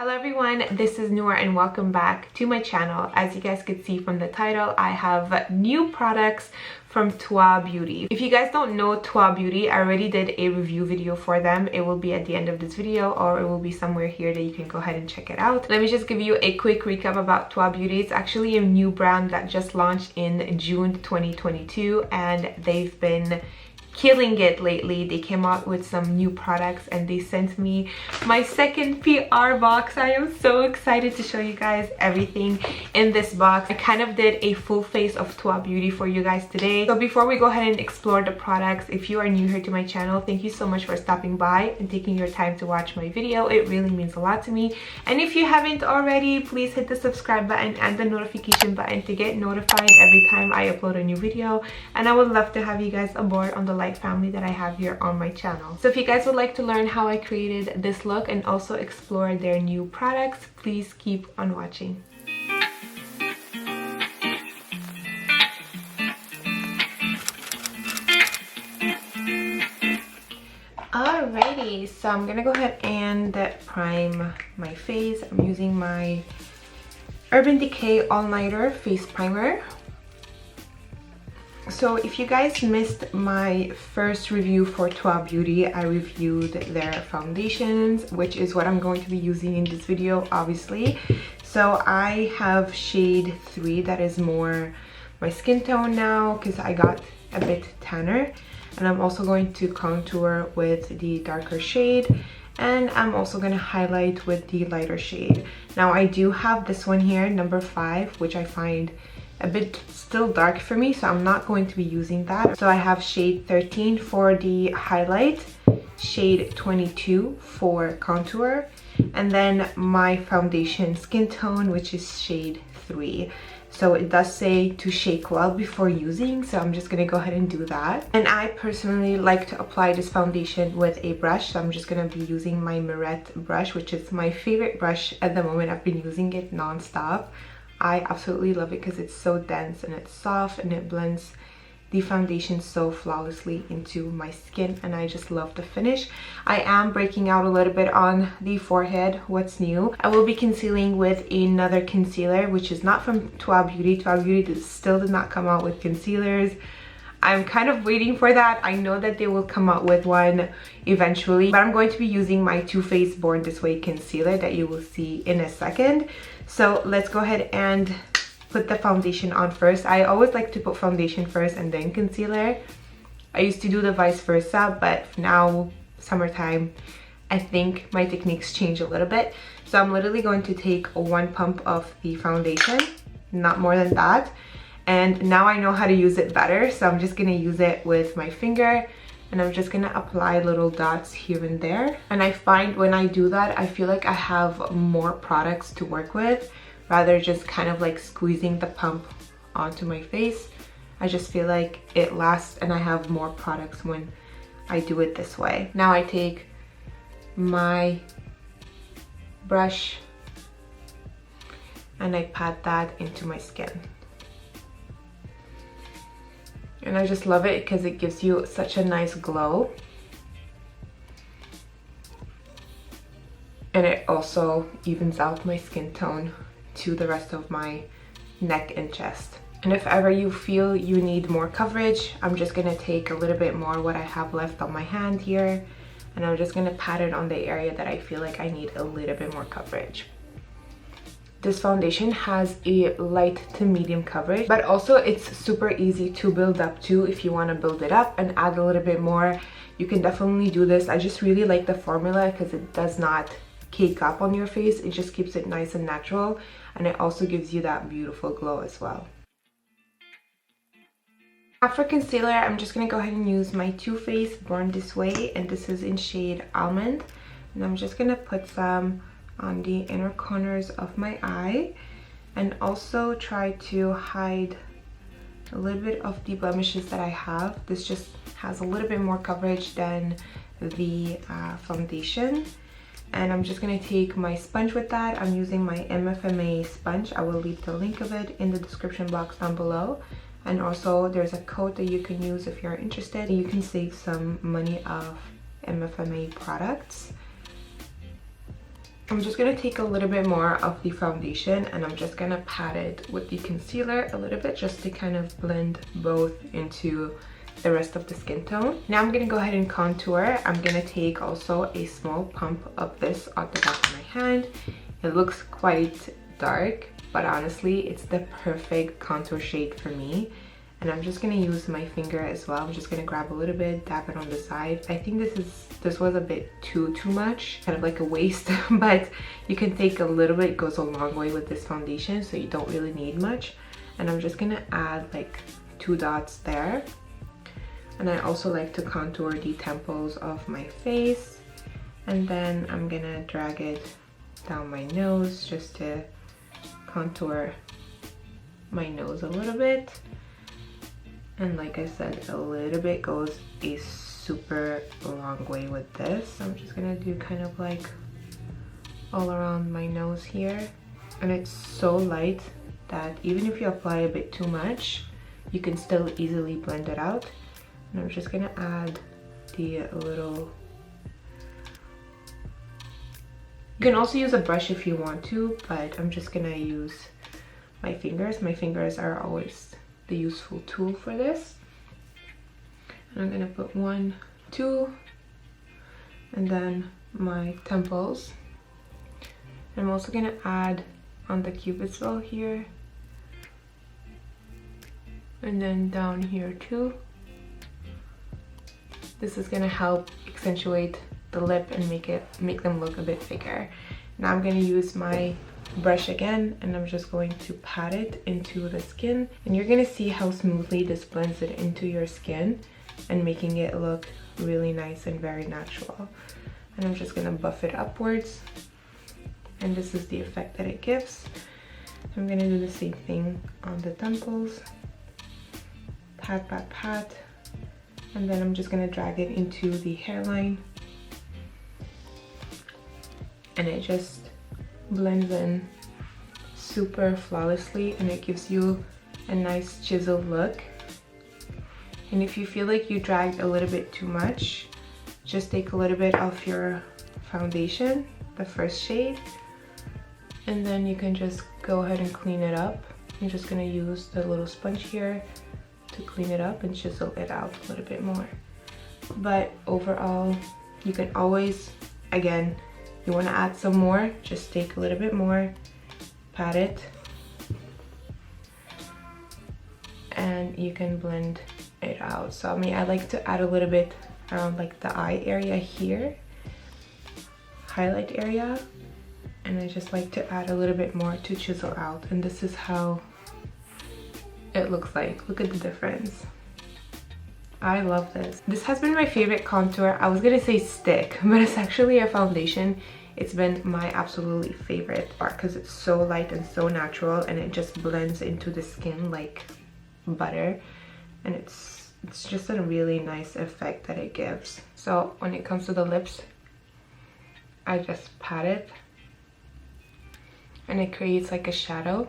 Hello everyone, this is Noor and welcome back to my channel. As you guys could see from the title, I have new products from Toi Beauty. If you guys don't know Toi Beauty, I already did a review video for them. It will be at the end of this video or it will be somewhere here that you can go ahead and check it out. Let me just give you a quick recap about Toi Beauty. It's actually a new brand that just launched in June 2022 and they've been killing it lately. They came out with some new products and they sent me my second PR box. I am so excited to show you guys everything in this box. I kind of did a full face of Toi Beauty for you guys today. So before we go ahead and explore the products, if you are new here to my channel, thank you so much for stopping by and taking your time to watch my video. It really means a lot to me. And if you haven't already, please hit the subscribe button and the notification button to get notified every time I upload a new video. And I would love to have you guys aboard on the family that I have here on my channel. So if you guys would like to learn how I created this look and also explore their new products, please keep on watching. Alrighty, so I'm gonna go ahead and prime my face. I'm using my UrbanDecay All Nighter face primer. So if you guys missed my first review for Toi Beauty, I reviewed their foundations, which is what I'm going to be using in this video, obviously. So I have shade 3, that is more my skin tone now because I got a bit tanner. And I'm also going to contour with the darker shade. And I'm also going to highlight with the lighter shade. Now I do have this one here, number 5, which I find a bit still dark for me, so I'm not going to be using that. So I have shade 13 for the highlight, shade 22 for contour, and then my foundation skin tone, which is shade 3. So it does say to shake well before using, so I'm just gonna go ahead and do that. And I personally like to apply this foundation with a brush, so I'm just gonna be using my Mirette brush, which is my favorite brush at the moment. I've been using it non-stop. I absolutely love it because it's so dense and it's soft and it blends the foundation so flawlessly into my skin, and I just love the finish. I am breaking out a little bit on the forehead. What's new? I will be concealing with another concealer, which is not from Toi Beauty. Toi Beauty still did not come out with concealers. I'm kind of waiting for that. I know that they will come out with one eventually, but I'm going to be using my Too Faced Born This Way concealer that you will see in a second. So let's go ahead and put the foundation on first. I always like to put foundation first and then concealer. I used to do the vice versa, but now summertime, I think my techniques change a little bit. So I'm literally going to take 1 pump of the foundation, not more than that. And now I know how to use it better, so I'm just gonna use it with my finger and I'm just gonna apply little dots here and there. And I find when I do that, I feel like I have more products to work with rather just kind of like squeezing the pump onto my face. I just feel like it lasts and I have more products when I do it this way. Now I take my brush and I pat that into my skin. And I just love it because it gives you such a nice glow. And it also evens out my skin tone to the rest of my neck and chest. And if ever you feel you need more coverage, I'm just gonna take a little bit more what I have left on my hand here, and I'm just gonna pat it on the area that I feel like I need a little bit more coverage. This foundation has a light to medium coverage, but also it's super easy to build up to. If you want to build it up and add a little bit more, you can definitely do this. I just really like the formula because it does not cake up on your face. It just keeps it nice and natural, and it also gives you that beautiful glow as well. For concealer, I'm just going to go ahead and use my Too Faced Born This Way, and this is in shade Almond. And I'm just going to put some on the inner corners of my eye and also try to hide a little bit of the blemishes that I have. This just has a little bit more coverage than the foundation. And I'm just going to take my sponge with that. I'm using my MFMA sponge. I will leave the link of it in the description box down below. And also there's a code that you can use if you're interested. You can save some money off MFMA products. I'm just gonna take a little bit more of the foundation and I'm just gonna pat it with the concealer a little bit just to kind of blend both into the rest of the skin tone. Now I'm gonna go ahead and contour. I'm gonna take also a small pump of this on the back of my hand. It looks quite dark, but honestly it's the perfect contour shade for me. And I'm just gonna use my finger as well. I'm just gonna grab a little bit, dab it on the side. I think this was a bit too much, kind of like a waste, but you can take a little bit, it goes a long way with this foundation, so you don't really need much. And I'm just gonna add like 2 dots there. And I also like to contour the temples of my face. And then I'm gonna drag it down my nose just to contour my nose a little bit. And like I said, a little bit goes a super long way with this. I'm just gonna do kind of like all around my nose here. And it's so light that even if you apply a bit too much, you can still easily blend it out. And I'm just gonna add the little... You can also use a brush if you want to, but I'm just gonna use my fingers. My fingers are always the useful tool for this. And I'm gonna put 1, 2, and then my temples. I'm also gonna add on the cupid's bow here, and then down here too. This is gonna help accentuate the lip and make them look a bit bigger. Now I'm gonna use my brush again and I'm just going to pat it into the skin, and you're gonna see how smoothly this blends it into your skin and making it look really nice and very natural. And I'm just gonna buff it upwards, and this is the effect that it gives. I'm gonna do the same thing on the temples. Pat, pat, pat, and then I'm just gonna drag it into the hairline, and it just blends in super flawlessly, and it gives you a nice chiseled look. And if you feel like you dragged a little bit too much, just take a little bit of your foundation, the first shade, and then you can just go ahead and clean it up. I'm just gonna use the little sponge here to clean it up and chisel it out a little bit more. But overall, you can always, again, you want to add some more, just take a little bit more, pat it, and you can blend it out. So I mean, I like to add a little bit around like the eye area here, highlight area, and I just like to add a little bit more to chisel out. And this is how it looks like. Look at the difference. I love this. This has been my favorite contour. I was gonna say stick, but it's actually a foundation. It's been my absolutely favorite part because it's so light and so natural, and it just blends into the skin like butter, and it's just a really nice effect that it gives. So when it comes to the lips, I just pat it, and it creates like a shadow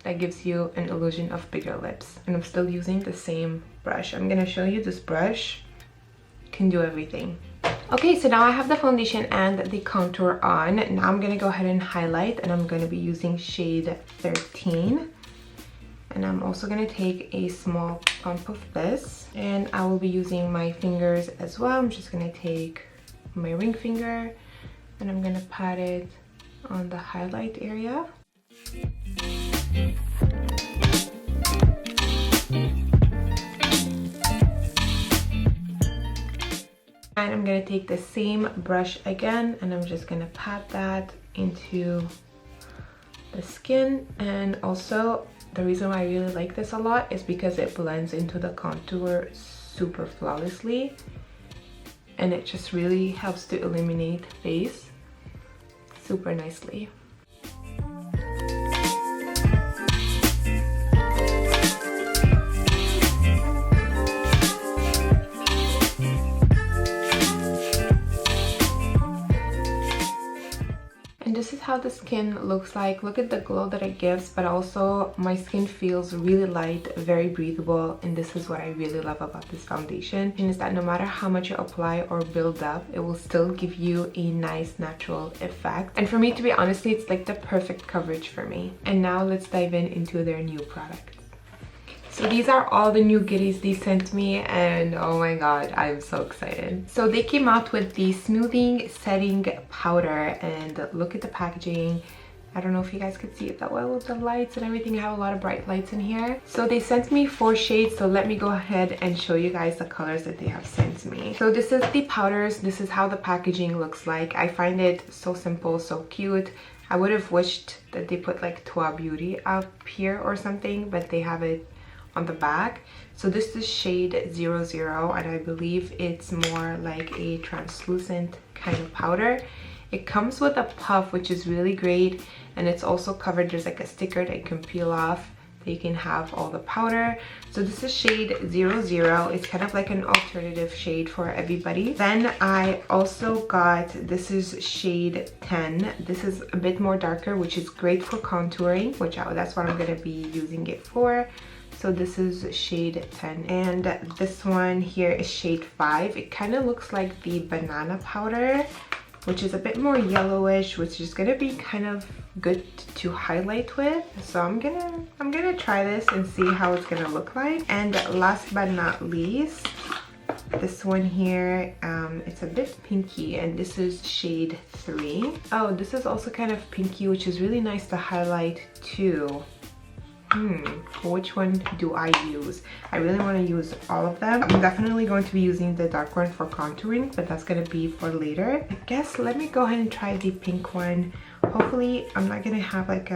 that gives you an illusion of bigger lips. And I'm still using the same brush. I'm gonna show you this brush can do everything. Okay, so now I have the foundation and the contour on. Now I'm gonna go ahead and highlight, and I'm gonna be using shade 13. And I'm also gonna take a small pump of this, and I will be using my fingers as well. I'm just gonna take my ring finger and I'm gonna pat it on the highlight area. And I'm gonna take the same brush again, and I'm just gonna pat that into the skin. And also, the reason why I really like this a lot is because it blends into the contour super flawlessly, and it just really helps to illuminate face super nicely. This this is how the skin looks like. Look at the glow that it gives, but also my skin feels really light, very breathable, and this is what I really love about this foundation, is that no matter how much you apply or build up, it will still give you a nice natural effect. And for me, to be honest, it's like the perfect coverage for me. And now let's dive into their new products. So these are all the new goodies they sent me, and oh my god, I'm so excited. So they came out with the smoothing setting powder, and look at the packaging. I don't know if you guys could see it that well with the lights and everything. I have a lot of bright lights in here. So they sent me 4 shades, so let me go ahead and show you guys the colors that they have sent me. So this is the powders. This is how the packaging looks like. I find it so simple, so cute. I would have wished that they put like Toi Beauty up here or something, but they have it on the back. So this is shade 00, and I believe it's more like a translucent kind of powder. It comes with a puff, which is really great, and it's also covered. There's like a sticker that you can peel off that you can have all the powder. So this is shade 00. It's kind of like an alternative shade for everybody. Then I also got, this is shade 10. This is a bit more darker, which is great for contouring, which that's what I'm gonna be using it for. So this is shade 10, and this one here is shade 5. It kind of looks like the banana powder, which is a bit more yellowish, which is gonna be kind of good to highlight with. So I'm gonna try this and see how it's gonna look like. And last but not least, this one here, it's a bit pinky, and this is shade 3. Oh, this is also kind of pinky, which is really nice to highlight too. Which one do I use? I really want to use all of them. I'm definitely going to be using the dark one for contouring, but that's going to be for later. I guess let me go ahead and try the pink one. Hopefully I'm not going to have like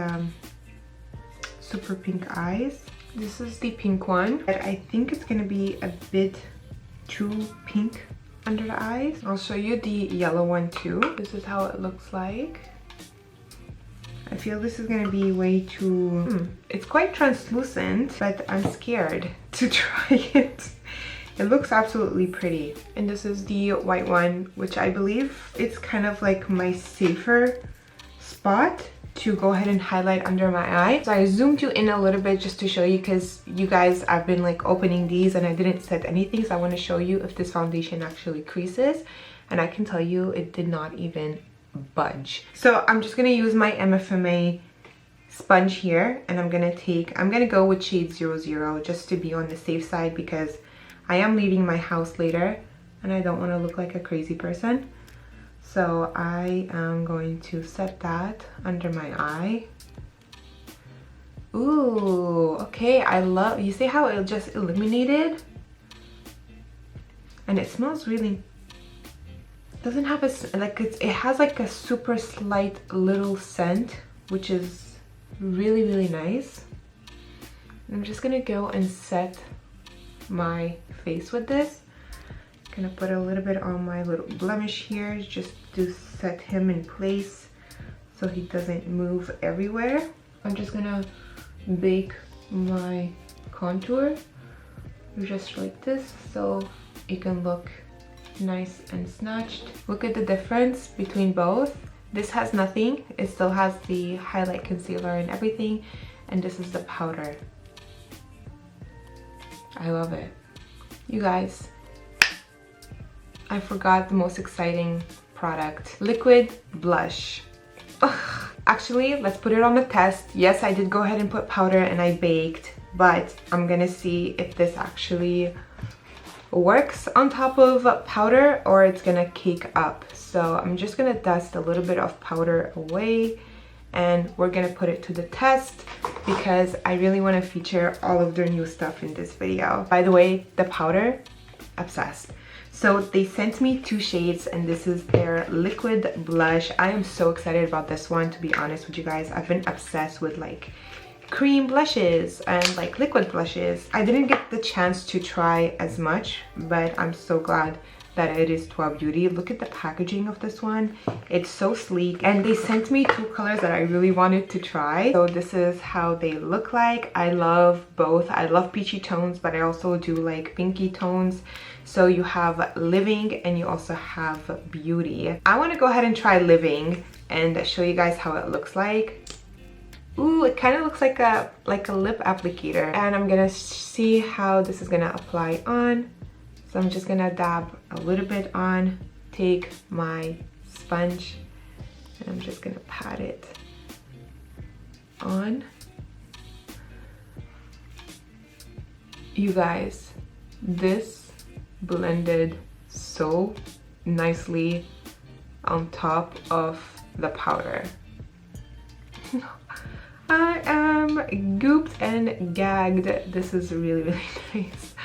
super pink eyes. This is the pink one, but I think it's going to be a bit too pink under the eyes. I'll show you the yellow one too. This is how it looks like. I feel this is gonna be way too... It's quite translucent, but I'm scared to try it. It looks absolutely pretty. And this is the white one, which I believe it's kind of like my safer spot to go ahead and highlight under my eye. So I zoomed you in a little bit just to show you, because you guys, I've been like opening these and I didn't set anything, so I want to show you if this foundation actually creases. And I can tell you it did not even budge. So I'm just gonna use my MFMA sponge here, and I'm gonna go with shade 00 just to be on the safe side, because I am leaving my house later and I don't want to look like a crazy person. So I am going to set that under my eye. Ooh, okay. I love, you see how it just illuminated, and it smells really, doesn't have a, like, it has like a super slight little scent, which is really, really nice. I'm just gonna go and set my face with this. Gonna put a little bit on my little blemish here just to set him in place so he doesn't move everywhere. I'm just gonna bake my contour just like this so it can look nice and snatched. Look at the difference between both. This has nothing. It still has the highlight concealer and everything, and this is the powder. I love it. You guys, I forgot the most exciting product. Liquid blush. Ugh. Actually, let's put it on the test. Yes, I did go ahead and put powder and I baked, but I'm gonna see if this actually works on top of powder or it's gonna cake up. So I'm just gonna dust a little bit of powder away and we're gonna put it to the test because I really want to feature all of their new stuff in this video. By the way, the powder, obsessed. So they sent me 2 shades and this is their liquid blush. I am so excited about this one, to be honest with you guys. I've been obsessed with like cream blushes and like liquid blushes. I didn't get the chance to try as much, but I'm so glad that it is Toi Beauty. Look at the packaging of this one. It's so sleek, and they sent me 2 colors that I really wanted to try. So this is how they look like. I love both. I love peachy tones, but I also do like pinky tones. So you have Living and you also have Beauty. I want to go ahead and try Living and show you guys how it looks like. Ooh, it kind of looks like a lip applicator, and I'm gonna see how this is gonna apply on. So I'm just gonna dab a little bit on, take my sponge, and I'm just gonna pat it on. You guys, this blended so nicely on top of the powder. I am gooped and gagged. This is really, really nice.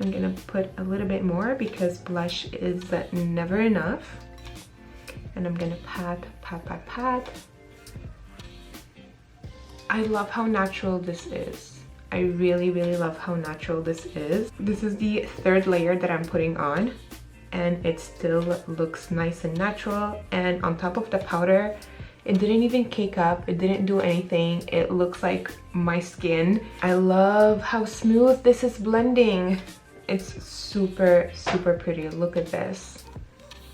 I'm gonna put a little bit more because blush is never enough. And I'm gonna pat, pat, pat, pat. I love how natural this is. I really, really love how natural this is. This is the third layer that I'm putting on, and it still looks nice and natural. And on top of the powder, it didn't even cake up, it didn't do anything. It looks like my skin. I love how smooth this is blending. It's super, super pretty. Look at this.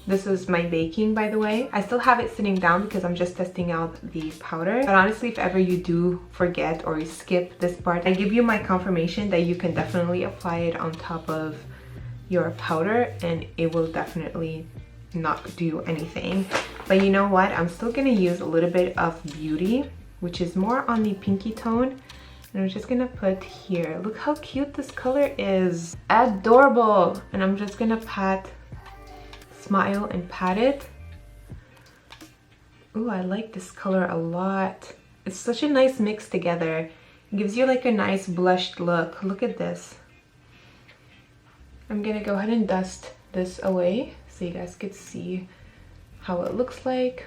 This is my baking, by the way. I still have it sitting down because I'm just testing out the powder. But honestly, if ever you do forget or you skip this part, I give you my confirmation that you can definitely apply it on top of your powder and it will definitely not do anything. But you know what? I'm still gonna use a little bit of Beauty, which is more on the pinky tone. And I'm just gonna put here. Look how cute this color is. Adorable. And I'm just gonna pat, smile and pat it. Ooh, I like this color a lot. It's such a nice mix together. It gives you like a nice blushed look. Look at this. I'm gonna go ahead and dust this away so you guys could see how it looks like.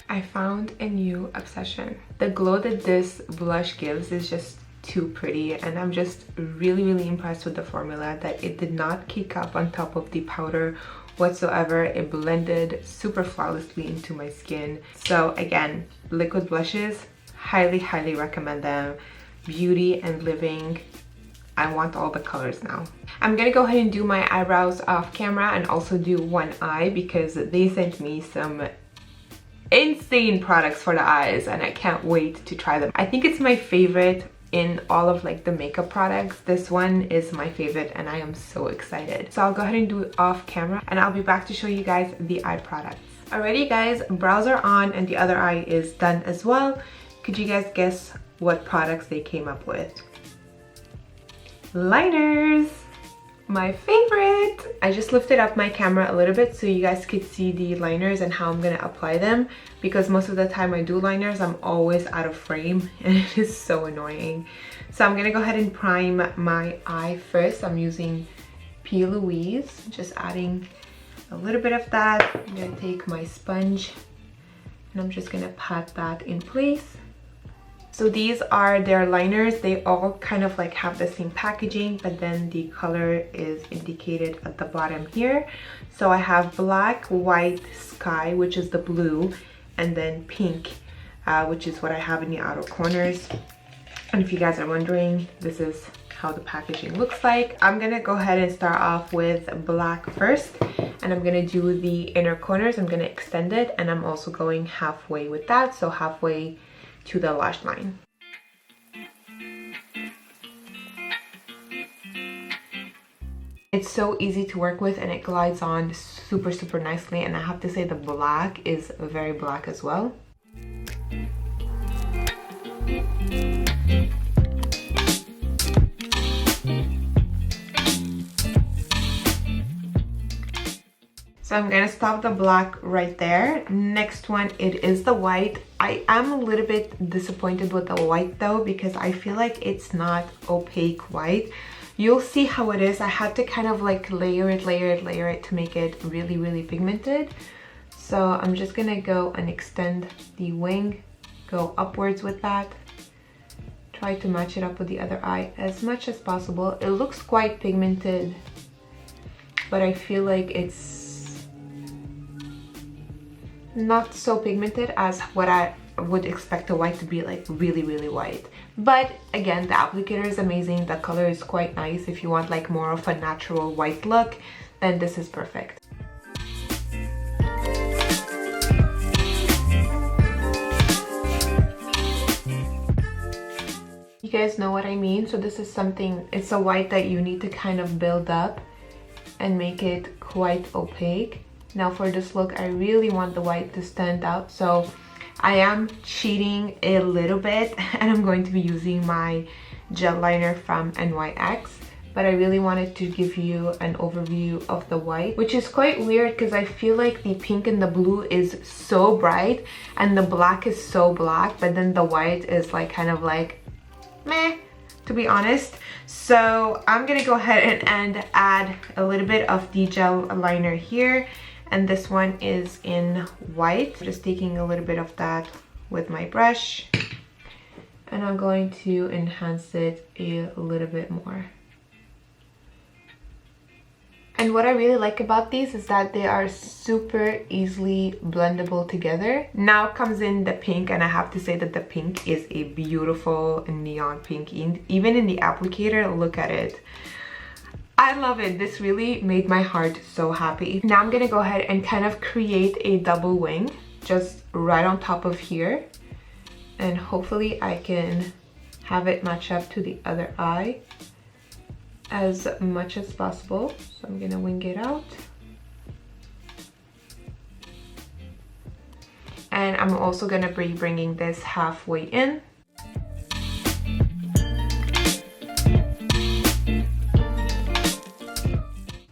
I found a new obsession. The glow that this blush gives is just too pretty, and I'm just really, really impressed with the formula that it did not cake up on top of the powder whatsoever. It blended super flawlessly into my skin. So again, liquid blushes, highly, highly recommend them. Beauty and Living, I want all the colors now. I'm gonna go ahead and do my eyebrows off camera and also do one eye because they sent me some insane products for the eyes and I can't wait to try them. I think it's my favorite in all of like the makeup products. This one is my favorite and I am so excited. So I'll go ahead and do it off camera and I'll be back to show you guys the eye products. Alrighty guys, brows are on and the other eye is done as well. Could you guys guess what products they came up with? Liners! My favorite! I just lifted up my camera a little bit so you guys could see the liners and how I'm gonna apply them, because most of the time I do liners, I'm always out of frame and it is so annoying. So I'm gonna go ahead and prime my eye first. I'm using P. Louise, just adding a little bit of that. I'm gonna take my sponge and I'm just gonna pat that in place. So these are their liners. They all kind of like have the same packaging, but then the color is indicated at the bottom here. So I have black, white, sky, which is the blue, and then pink, which is what I have in the outer corners. And if you guys are wondering, this is how the packaging looks like. I'm gonna go ahead and start off with black first, and I'm gonna do the inner corners. I'm gonna extend it, and I'm also going halfway with that, so halfway to the lash line. It's so easy to work with and it glides on super, super nicely, and I have to say the black is very black as well. So I'm gonna stop the black right there. Next one, it is the white. I am a little bit disappointed with the white though, because I feel like it's not opaque white. You'll see how it is. I had to kind of like layer it to make it really, really pigmented. So I'm just gonna go and extend the wing, go upwards with that. Try to match it up with the other eye as much as possible. It looks quite pigmented, but I feel like it's not so pigmented as what I would expect a white to be, like really, really white. But again, the applicator is amazing. The color is quite nice. If you want like more of a natural white look, then this is perfect. guys know what I mean. So this is something, it's a white that you need to kind of build up and make it quite opaque. Now for this look, I really want the white to stand out, so I am cheating a little bit and I'm going to be using my gel liner from NYX, but I really wanted to give you an overview of the white, which is quite weird because I feel like the pink and the blue is so bright and the black is so black, but then the white is like kind of like meh, to be honest. So I'm gonna go ahead and add a little bit of the gel liner here, and this one is in white. Just taking a little bit of that with my brush, and I'm going to enhance it a little bit more. And what I really like about these is that they are super easily blendable together. Now comes in the pink, and I have to say that the pink is a beautiful neon pink. Even in the applicator, look at it. I love it. This really made my heart so happy. Now I'm gonna go ahead and kind of create a double wing just right on top of here, and hopefully I can have it match up to the other eye as much as possible. So I'm gonna wing it out, and I'm also gonna be bringing this halfway in.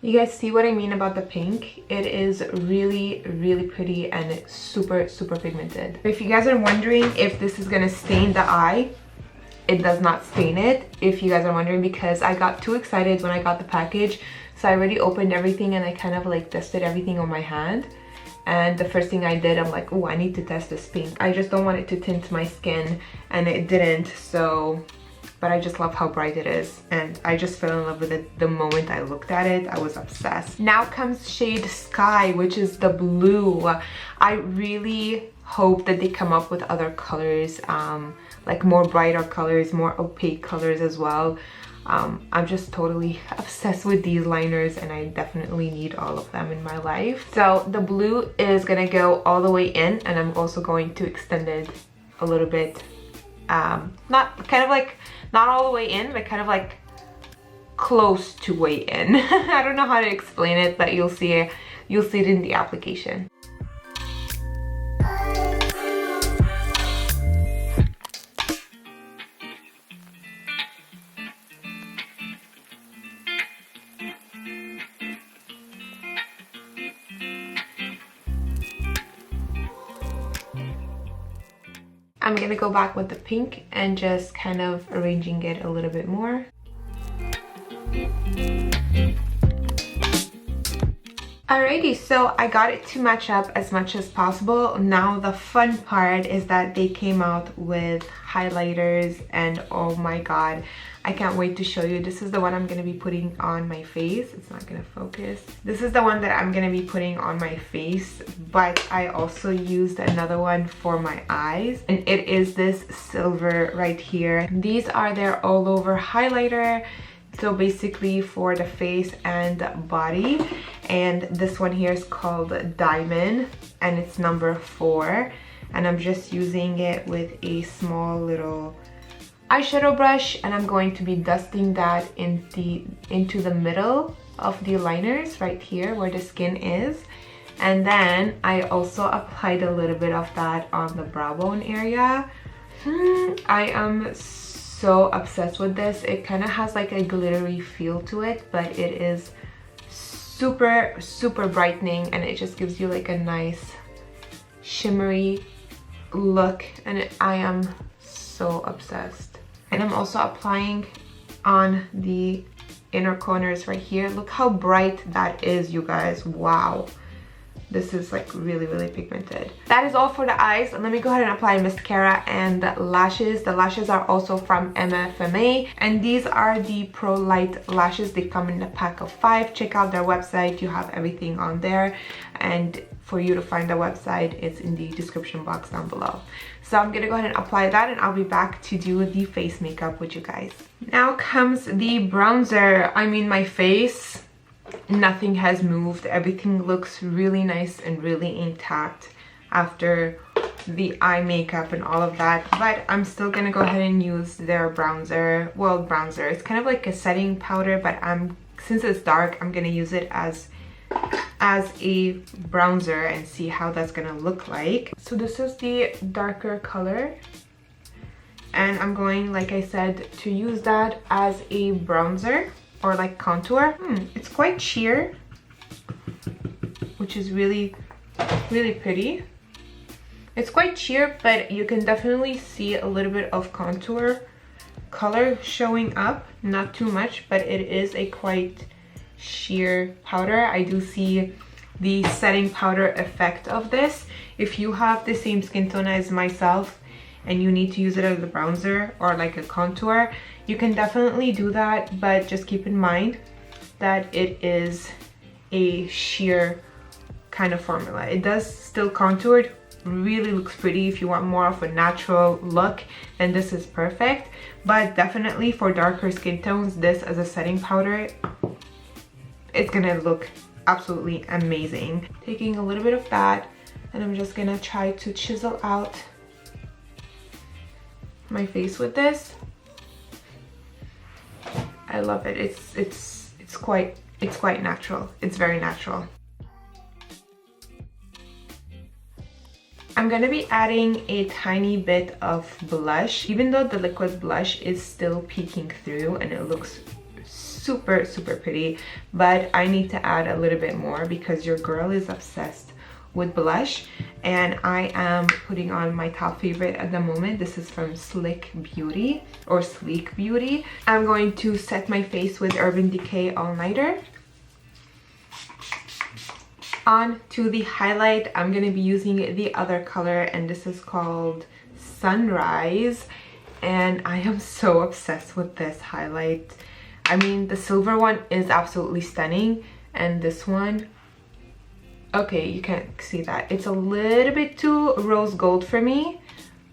You guys see what I mean about the pink? It is really, really pretty and it's super, super pigmented. If you guys are wondering if this is gonna stain the eye, it does not stain it. If you guys are wondering, because I got too excited when I got the package, so I already opened everything and I kind of like tested everything on my hand. And the first thing I did, I'm like, oh, I need to test this pink. I just don't want it to tint my skin, and it didn't. So, but I just love how bright it is, and I just fell in love with it the moment I looked at it. I was obsessed. Now comes shade Sky, which is the blue. I really hope that they come up with other colors, like more brighter colors, more opaque colors as well. I'm just totally obsessed with these liners, and I definitely need all of them in my life. So the blue is gonna go all the way in, and I'm also going to extend it a little bit, not all the way in, but kind of like close to way in. I don't know how to explain it, but you'll see it in the application. I'm gonna go back with the pink and just kind of arranging it a little bit more. Alrighty, so I got it to match up as much as possible. Now the fun part is that they came out with highlighters, and oh my god, I can't wait to show you. This is the one I'm gonna be putting on my face. It's not gonna focus. This is the one that I'm gonna be putting on my face, but I also used another one for my eyes, and it is this silver right here. These are their all over highlighter. So basically for the face and body, and this one here is called Diamond, and it's number 4, and I'm just using it with a small little eyeshadow brush, and I'm going to be dusting that into the middle of the liners right here where the skin is. And then I also applied a little bit of that on the brow bone area. I am so obsessed with this. It kind of has like a glittery feel to it, but it is super, super brightening, and it just gives you like a nice shimmery look, and I am so obsessed. And I'm also applying on the inner corners right here. Look how bright that is, you guys. Wow. This is like really, really pigmented. That is all for the eyes. Let me go ahead and apply mascara and lashes. The lashes are also from MFMA, and these are the Pro Light lashes. They come in a pack of 5. Check out their website. You have everything on there, and for you to find the website, it's in the description box down below. So I'm gonna go ahead and apply that, and I'll be back to do the face makeup with you guys. Now comes the bronzer. I mean, my face, nothing has moved. Everything looks really nice and really intact after the eye makeup and all of that, but I'm still gonna go ahead and use their bronzer. Well, bronzer, it's kind of like a setting powder, but since it's dark, I'm gonna use it as a bronzer and see how that's gonna look like. So this is the darker color, and I'm going, like I said, to use that as a bronzer or like contour. It's quite sheer, which is really pretty. It's quite sheer, but you can definitely see a little bit of contour color showing up. Not too much, but it is a quite sheer powder. I do see the setting powder effect of this. If you have the same skin tone as myself and you need to use it as a bronzer or like a contour, you can definitely do that, but just keep in mind that it is a sheer kind of formula. It does still contour, really looks pretty. If you want more of a natural look, then this is perfect, but definitely for darker skin tones, this as a setting powder, it's gonna look absolutely amazing. Taking a little bit of that, and I'm just gonna try to chisel out my face with this. I love it. It's quite natural. It's very natural. I'm gonna be adding a tiny bit of blush, even though the liquid blush is still peeking through and it looks super pretty, but I need to add a little bit more because your girl is obsessed with blush, and I am putting on my top favorite at the moment. This is from Sleek Beauty. I'm going to set my face with UrbanDecay All Nighter. On to the highlight, I'm going to be using the other color, and this is called Sunrise, and I am so obsessed with this highlight. I mean, the silver one is absolutely stunning, and this one, okay, you can't see that. It's a little bit too rose gold for me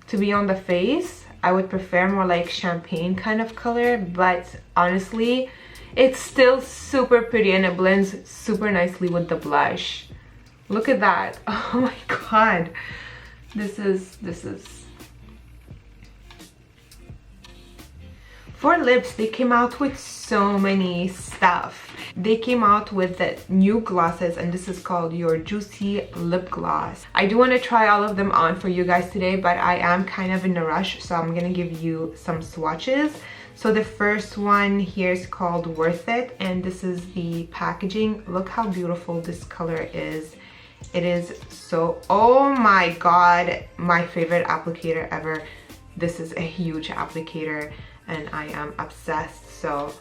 to be on the face. I would prefer more like champagne kind of color, but honestly, it's still super pretty and it blends super nicely with the blush. Look at that. Oh my god. This is for lips. They came out with so many stuff. They came out with the new glosses, and this is called your Juicy Lip Gloss. I do want to try all of them on for you guys today, but I am kind of in a rush, so I'm gonna give you some swatches. So the first one here is called Worth It, and this is the packaging. Look how beautiful this color is. It is so, oh my god, my favorite applicator ever. This is a huge applicator and I am obsessed. So,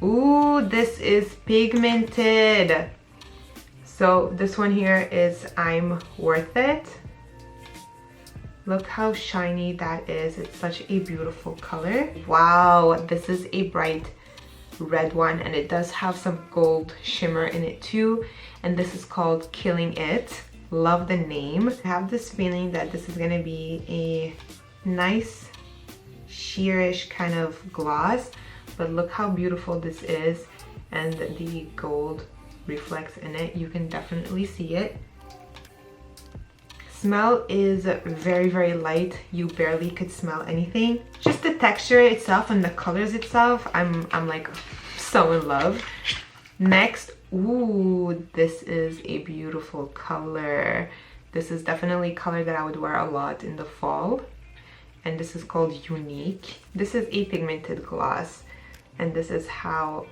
ooh, this is pigmented. So this one here is I'm Worth It. Look how shiny that is. It's such a beautiful color. Wow, this is a bright red one, and it does have some gold shimmer in it too. And this is called Killing It. Love the name. I have this feeling that this is gonna be a nice sheerish kind of gloss, but look how beautiful this is, and the gold reflects in it. You can definitely see it. Smell is very light. You barely could smell anything. Just the texture itself and the colors itself, I'm like so in love. Next, ooh, this is a beautiful color. This is definitely a color that I would wear a lot in the fall, and this is called Unique. This is a pigmented gloss, and this is how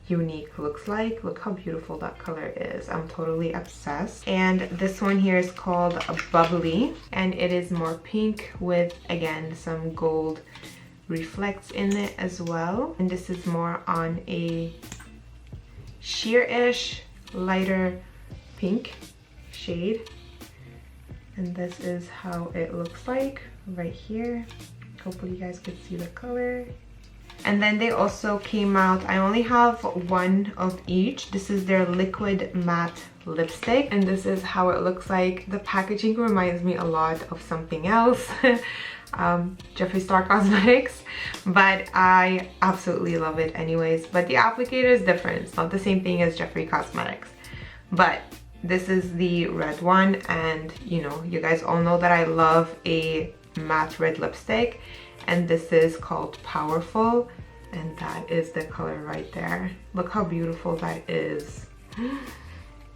Unique looks like. Look how beautiful that color is. I'm totally obsessed. And this one here is called Bubbly, and it is more pink with, again, some gold reflects in it as well. And this is more on a sheer-ish lighter pink shade, and this is how it looks like right here. Hopefully you guys could see the color. And then they also came out, I only have one of each. This is their liquid matte lipstick, and this is how it looks like. The packaging reminds me a lot of something else, Jeffree Star Cosmetics, but I absolutely love it anyways. But the applicator is different. It's not the same thing as Jeffree Cosmetics, but This is the red one, and you know, you guys all know that I love a matte red lipstick, and this is called Powerful, and that is the color right there. Look how beautiful that is.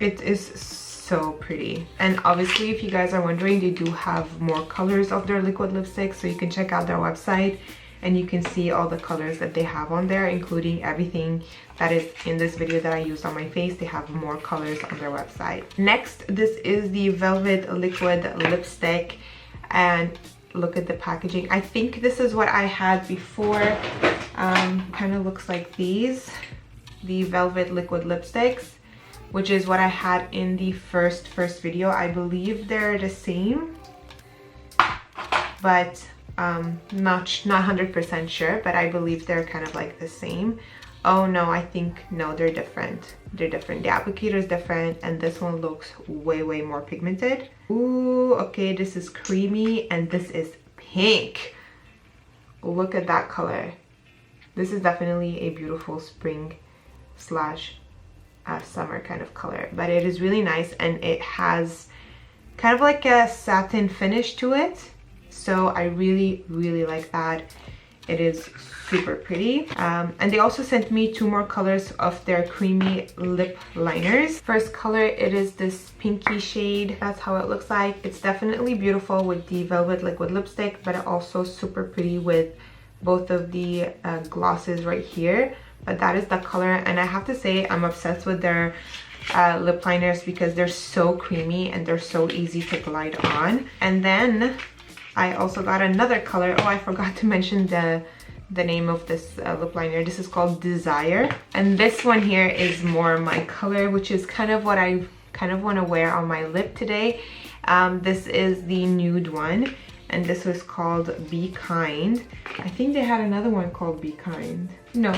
It is so pretty. And obviously, if you guys are wondering, they do have more colors of their liquid lipstick, so you can check out their website and you can see all the colors that they have on there, including everything that is in this video that I used on my face. They have more colors on their website. Next, this is the Velvet Liquid Lipstick, and look at the packaging. I think this is what I had before. Kind of looks like these, the Velvet Liquid Lipsticks, which is what I had in the first video. I believe they're the same, but not 100% sure, but I believe they're kind of like the same. Oh no, I think no, they're different. They're different. The applicator is different, and this one looks way more pigmented. Ooh, okay, this is creamy, and this is pink. Look at that color. This is definitely a beautiful spring slash summer kind of color, but it is really nice, and it has kind of like a satin finish to it, so I really like that. It is super pretty. And they also sent me 2 more colors of their creamy lip liners. First color, it is this pinky shade. That's how it looks like. It's definitely beautiful with the Velvet Liquid Lipstick, but also super pretty with both of the glosses right here. But that is the color, and I have to say I'm obsessed with their lip liners because they're so creamy and they're so easy to glide on. And then I also got another color. Oh, I forgot to mention the name of this lip liner. This is called Desire, and this one here is more my color, which is kind of what I kind of want to wear on my lip today. This is the nude one, and this was called Be Kind. I think they had another one called Be Kind. No,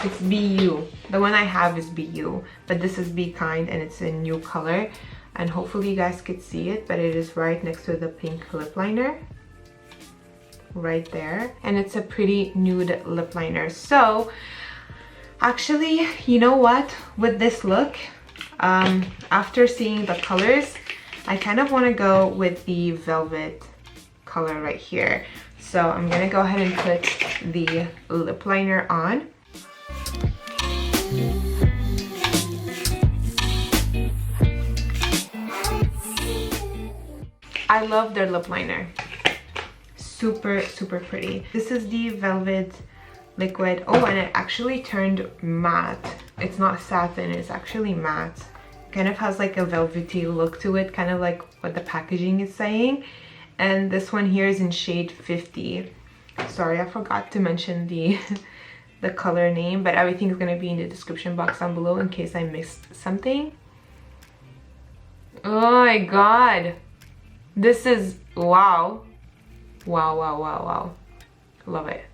it's BU. The one I have is BU, but this is Be Kind, and it's a new color, and hopefully you guys could see it, but it is right next to the pink lip liner right there, and it's a pretty nude lip liner. So actually, you know what, with this look, after seeing the colors, I kind of want to go with the velvet color right here. So I'm gonna go ahead and put the lip liner on. I love their lip liner. Super pretty. This is the Velvet Liquid. Oh, and it actually turned matte. It's not satin, it's actually matte. Kind of has like a velvety look to it, kind of like what the packaging is saying. And this one here is in shade 50. Sorry, I forgot to mention the color name, but everything is going to be in the description box down below in case I missed something. Oh my god, this is wow. Wow. Love it.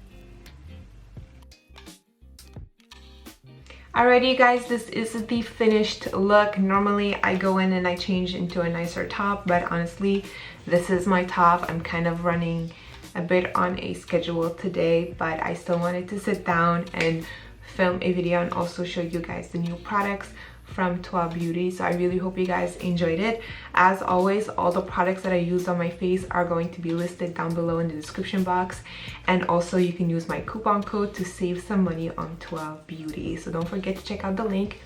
Alrighty guys, this is the finished look. Normally I go in and I change into a nicer top, but honestly this is my top. I'm kind of running a bit on a schedule today, but I still wanted to sit down and film a video and also show you guys the new products from Toi Beauty. So I really hope you guys enjoyed it. As always, all the products that I used on my face are going to be listed down below in the description box, and also you can use my coupon code to save some money on Toi Beauty. So don't forget to check out the link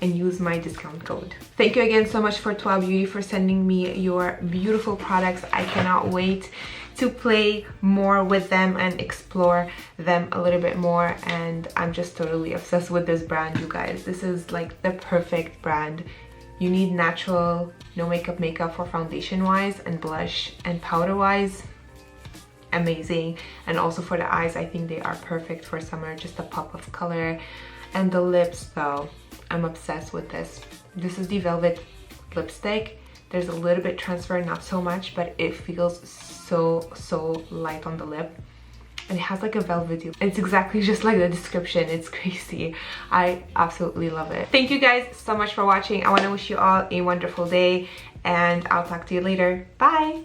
and use my discount code. Thank you again so much for Toi Beauty for sending me your beautiful products. I cannot wait to play more with them and explore them a little bit more, and I'm just totally obsessed with this brand, you guys. This is like the perfect brand. You need natural, no makeup for foundation wise and blush and powder wise. Amazing. And also for the eyes, I think they are perfect for summer, just a pop of color. And the lips though, I'm obsessed with this. This is the Velvet lipstick. There's a little bit transfer, not so much, but it feels so light on the lip, and it has like a velvety. It's exactly just like the description. It's crazy. I absolutely love it. Thank you guys so much for watching. I want to wish you all a wonderful day, and I'll talk to you later. Bye.